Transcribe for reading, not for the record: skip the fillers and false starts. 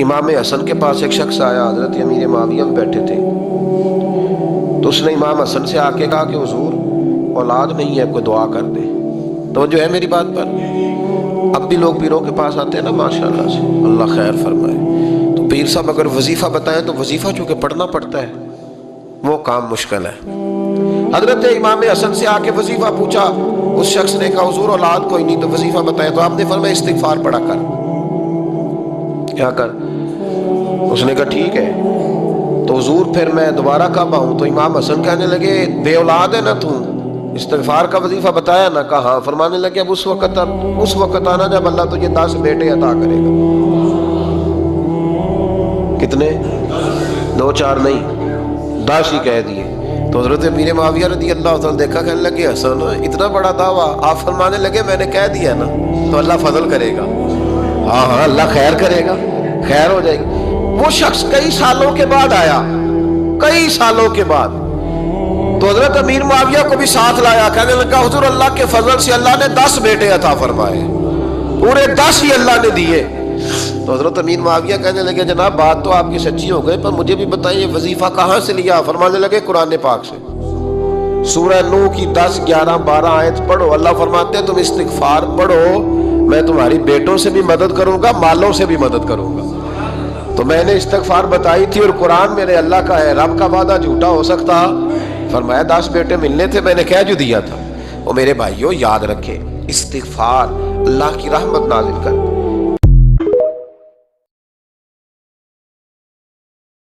امام حسن کے پاس ایک شخص آیا، حضرت امیر معاویہ میں بیٹھے تھے، تو اس نے امام حسن سے آ کے کہا کہ حضور اولاد نہیں ہے، کوئی دعا کر دے۔ توجہ ہے میری بات پر؟ اب بھی لوگ پیروں کے پاس آتے ہیں نا، ماشاءاللہ سے، اللہ خیر فرمائے، تو پیر صاحب اگر وظیفہ بتائیں تو وظیفہ چونکہ پڑھنا پڑتا ہے، وہ کام مشکل ہے۔ حضرت امام حسن سے آ کے وظیفہ پوچھا، اس شخص نے کہا حضور اولاد کوئی نہیں، تو وظیفہ بتائیں، تو آپ نے فرمایا استغفار پڑھا کر۔ کیا کر؟ اس نے کہا ٹھیک ہے۔ تو حضور پھر میں دوبارہ کب آؤں؟ تو امام حسن کہنے لگے بے اولاد ہے نا تو، استغفار کا وظیفہ بتایا نا؟ کہا ہاں۔ فرمانے لگے اب اس وقت آنا جب اللہ تجھے 10 بیٹے عطا کرے گا۔ کتنے؟ 2 4 نہیں، 10 ہی کہہ دیے۔ تو حضرت امیر معاویہ رضی اللہ تعالیٰ دیکھا، کہنے لگے حسن اتنا بڑا دعویٰ؟ آپ فرمانے لگے میں نے کہہ دیا نا، تو اللہ فضل کرے گا۔ ہاں ہاں اللہ خیر کرے گا، خیر ہو جائے گی۔ وہ شخص کئی سالوں کے بعد آیا، کئی سالوں کے بعد، تو حضرت امیر معاویہ کو بھی ساتھ لایا، کہنے لگا حضور اللہ کے فضل سے اللہ نے 10 بیٹے عطا فرمائے، پورے 10 ہی اللہ نے دیے۔ تو حضرت امیر معاویہ کہنے لگے جناب بات تو آپ کی سچی ہو گئی، پر مجھے بھی بتائیے وظیفہ کہاں سے لیا؟ فرمانے لگے قرآن پاک سے، سورہ نوح کی 10 11 12 آیت پڑھو۔ اللہ فرماتے ہیں تم استغفار پڑھو، میں تمہاری بیٹوں سے بھی مدد کروں گا، مالوں سے بھی مدد کروں گا۔ تو میں نے استغفار بتائی تھی، اور قرآن میرے اللہ کا ہے، رب کا وعدہ جھوٹا ہو سکتا؟ فرمایا 10 بیٹے ملنے تھے، میں نے کہہ جو دیا تھا۔ وہ میرے بھائیوں یاد رکھے، استغفار اللہ کی رحمت نازل کر